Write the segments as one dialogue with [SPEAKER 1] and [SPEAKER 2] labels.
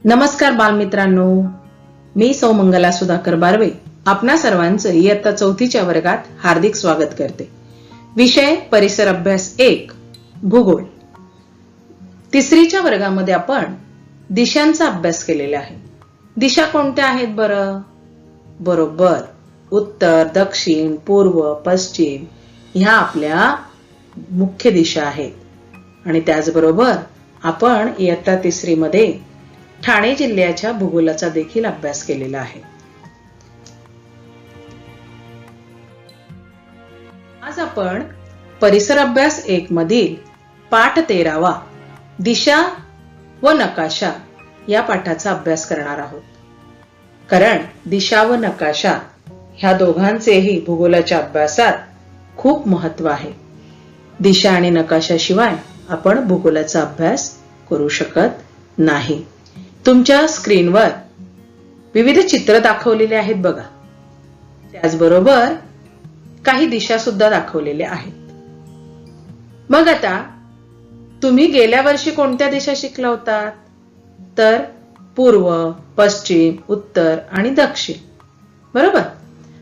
[SPEAKER 1] नमस्कार बालमित्रांनो, मी सौमंगला सुधाकर बारवे आपणा सर्वांचं इयत्ता 4थीच्या वर्गात हार्दिक स्वागत करते। विषय परिसर अभ्यास 1 भूगोल। तिसरीच्या वर्गामध्ये आपण दिशांचा अभ्यास केलेला आहे। दिशा कोणत्या आहेत बरं? बरोबर, उत्तर, दक्षिण, पूर्व, पश्चिम ह्या आपल्या मुख्य दिशा आहेत। आणि त्याचबरोबर आपण इयत्ता 3 मध्ये ठाणे जिल्ह्याच्या भूगोलाचा देखील अभ्यास केलेला आहे। आज आपण परिसर अभ्यास 1 मधील पाठ 13 दिशा व नकाशा या पाठाचा अभ्यास करणार आहोत। कारण दिशा व नकाशा ह्या दोघांचेही भूगोलाच्या अभ्यासात खूप महत्त्व आहे। दिशा आणि नकाशाशिवाय आपण भूगोलाचा अभ्यास करू शकत नाही। तुमच्या स्क्रीनवर विविध चित्र दाखवलेले आहेत बघा। त्याचबरोबर काही दिशा सुद्धा दाखवलेल्या आहेत। मग आता तुम्ही गेल्या वर्षी कोणत्या दिशा शिकला होतात? तर पूर्व, पश्चिम, उत्तर आणि दक्षिण, बरोबर।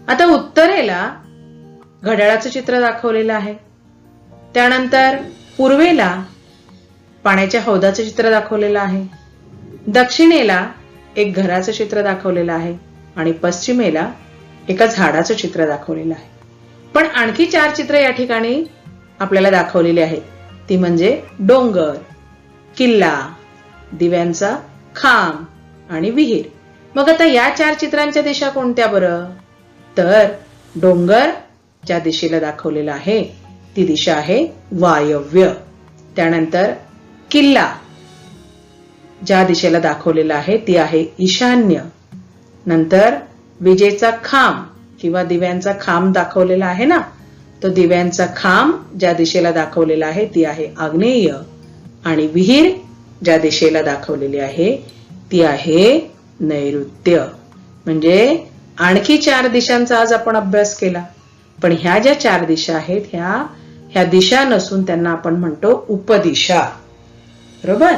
[SPEAKER 1] आता उत्तरेला घड्याळाचं चित्र दाखवलेलं आहे, त्यानंतर पूर्वेला पाण्याच्या हौदाचं चित्र दाखवलेलं आहे, दक्षिणेला एक घराचं चित्र दाखवलेलं आहे आणि पश्चिमेला एका झाडाचं चित्र दाखवलेलं आहे। पण आणखी 4 चित्र या ठिकाणी आपल्याला दाखवलेली आहेत, ती म्हणजे डोंगर, किल्ला, दिव्यांचा खांब आणि विहीर। मग आता या 4 चित्रांच्या दिशा कोणत्या बरं? तर डोंगर ज्या दिशेला दाखवलेला आहे ती दिशा आहे वायव्य। त्यानंतर किल्ला ज्या दिशेला दाखवलेला आहे ती आहे ईशान्य। नंतर विजेचा खांब किंवा दिव्यांचा खांब दाखवलेला आहे ना, तो दिव्यांचा खांब ज्या दिशेला दाखवलेला आहे ती आहे आग्नेय। आणि विहीर ज्या दिशेला दाखवलेली आहे ती आहे नैऋत्य। म्हणजे आणखी 4 दिशांचा आज आपण अभ्यास केला। पण ह्या ज्या 4 दिशा आहेत ह्या दिशा नसून त्यांना आपण म्हणतो उपदिशा, बरोबर।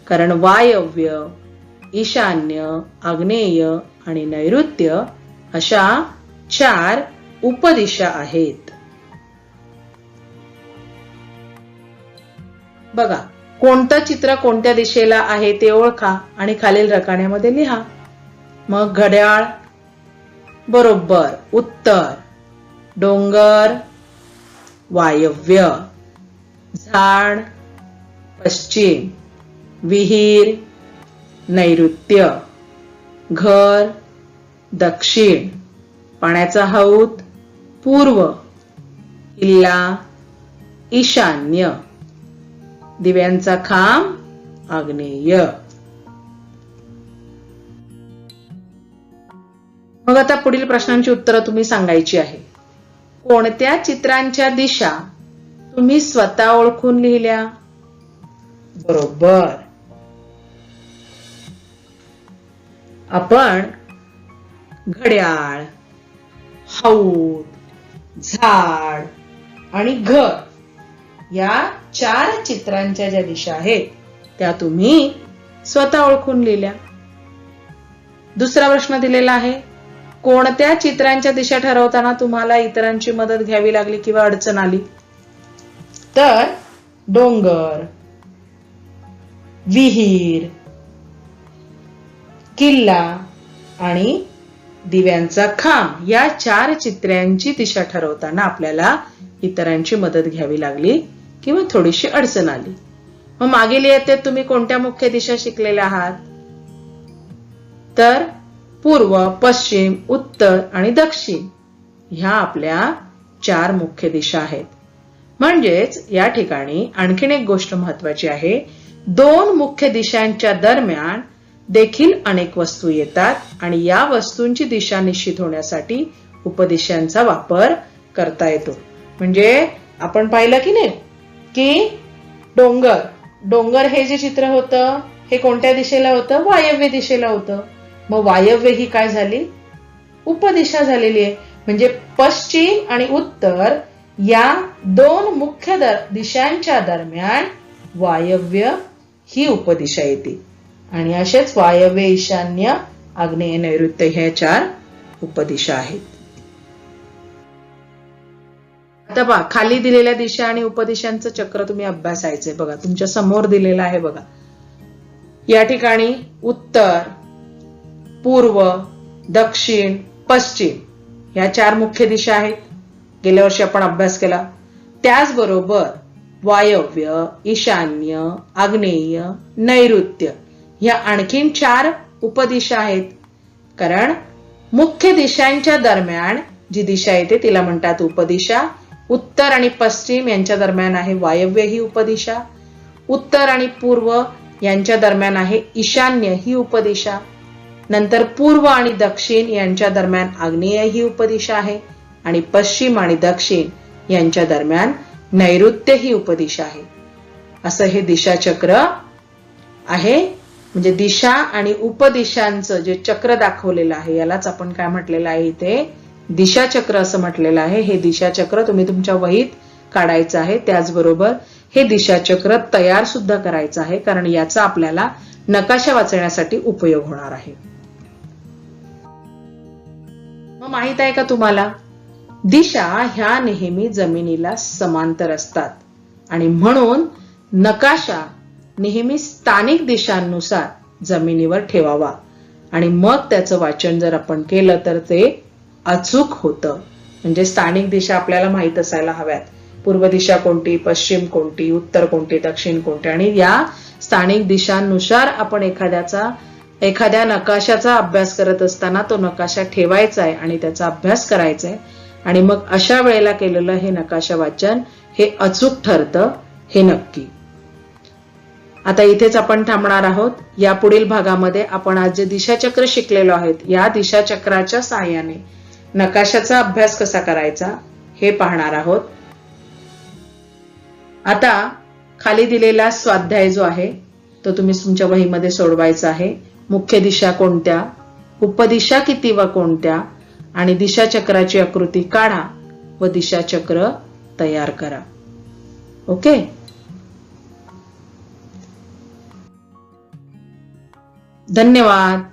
[SPEAKER 1] कारण वायव्य, ईशान्य, आग्नेय आणि नैऋत्य अशा 4 उपदिशा आहेत। बघा, कोणतं चित्र कोणत्या दिशेला आहे ते ओळखा आणि खालील रकान्यामध्ये लिहा। मग घड्याळ बरोबर उत्तर, डोंगर वायव्य, झाड पश्चिम, विहीर नैऋत्य, घर दक्षिण, पाण्याचा हौद पूर्व, किल्ला ईशान्य, दिव्यांचा खांब आग्नेय। मग आता पुढील प्रश्नांची उत्तरं तुम्ही सांगायची आहे। कोणत्या चित्रांच्या दिशा तुम्ही स्वतः ओळखून लिहिल्या? बरोबर, आपण घड्याळ, हौद, झाड आणि घर या 4 चित्रांच्या ज्या दिशा आहेत त्या तुम्ही स्वतः ओळखून लिहिल्या। दुसरा प्रश्न दिलेला आहे, कोणत्या चित्रांच्या दिशा ठरवताना तुम्हाला इतरांची मदत घ्यावी लागली किंवा अडचण आली? तर डोंगर, विहीर, किल्ला आणि दिव्यांचा खांब या 4 चित्रांची दिशा ठरवताना आपल्याला इतरांची मदत घ्यावी लागली किंवा थोडीशी अडचण आली। मग मागील इयत्तेत तुम्ही कोणत्या मुख्य दिशा शिकलेल्या आहात? तर पूर्व, पश्चिम, उत्तर आणि दक्षिण ह्या आपल्या 4 मुख्य दिशा आहेत। म्हणजेच या ठिकाणी आणखीन एक गोष्ट महत्वाची आहे, 2 मुख्य दिशांच्या दरम्यान देखील अनेक वस्तू येतात आणि या वस्तूंची दिशा निश्चित होण्यासाठी उपदिशांचा वापर करता येतो। म्हणजे आपण पाहिलं की नाही की डोंगर हे जे चित्र होतं हे कोणत्या दिशेला होतं? वायव्य दिशेला होतं। मग वायव्य ही काय झाली? उपदिशा झालेली आहे। म्हणजे पश्चिम आणि उत्तर या 2 मुख्य दिशांच्या दरम्यान वायव्य ही उपदिशा येते। आणि असेच वायव्य, ईशान्य, आग्नेय, नैऋत्य ह्या 4 उपदिशा आहेत. आता पहा, खाली दिलेल्या दिशा आणि उपदिशांचं चक्र तुम्ही अभ्यासायचंय. बघा तुमच्या समोर दिलेलं आहे. बघा या ठिकाणी उत्तर, पूर्व, दक्षिण, पश्चिम ह्या 4 मुख्य दिशा आहेत. गेल्या वर्षी आपण अभ्यास केला. त्याचबरोबर वायव्य, ईशान्य, आग्नेय, नैऋत्य ह्या आणखीन 4 उपदिशा आहेत. कारण मुख्य दिशांच्या दरम्यान जी दिशा येते तिला म्हणतात उपदिशा. उत्तर आणि पश्चिम यांच्या दरम्यान आहे वायव्य ही उपदिशा. उत्तर आणि पूर्व यांच्या दरम्यान आहे ईशान्य ही उपदिशा. नंतर पूर्व आणि दक्षिण यांच्या दरम्यान आग्नेय ही उपदिशा आहे. आणि पश्चिम आणि दक्षिण यांच्या दरम्यान नैऋत्य ही उपदिशा आहे. असं हे दिशाचक्र आहे. म्हणजे दिशा आणि उपदिशांचं जे चक्र दाखवलेलं आहे यालाच आपण काय म्हटलेलं आहे इथे, दिशाचक्र असं म्हटलेलं आहे. हे दिशाचक्र तुम्ही तुमच्या वहीत काढायचं आहे. त्याचबरोबर हे दिशाचक्र तयार सुद्धा करायचं आहे, कारण याचा आपल्याला नकाशा वाचण्यासाठी उपयोग होणार आहे. मग माहित आहे का तुम्हाला, दिशा ह्या नेहमी जमिनीला समांतर असतात आणि म्हणून नकाशा नेहमी स्थानिक दिशांनुसार जमिनीवर ठेवावा आणि मग त्याचं वाचन जर आपण केलं तर ते अचूक होतं. म्हणजे स्थानिक दिशा आपल्याला माहित असायला हव्यात. पूर्व दिशा कोणती, पश्चिम कोणती, उत्तर कोणती, दक्षिण कोणती, आणि या स्थानिक दिशांनुसार आपण एखाद्या नकाशाचा अभ्यास करत असताना तो नकाशा ठेवायचा आहे आणि त्याचा अभ्यास करायचा आहे. आणि मग अशा वेळेला केलेलं हे नकाशा वाचन हे अचूक ठरतं, हे नक्की. आता इथेच आपण थांबणार आहोत. या पुढील भागामध्ये आपण आज जे दिशाचक्र शिकलेलो आहेत या दिशाचक्राच्या सहाय्याने नकाशाचा अभ्यास कसा करायचा हे पाहणार आहोत. आता खाली दिलेला स्वाध्याय जो आहे तो तुम्ही तुमच्या वहीमध्ये सोडवायचा आहे. मुख्य दिशा कोणत्या, उपदिशा किती व कोणत्या, आणि दिशाचक्राची आकृती काढा व दिशाचक्र तयार करा. ओके. धन्यवाद.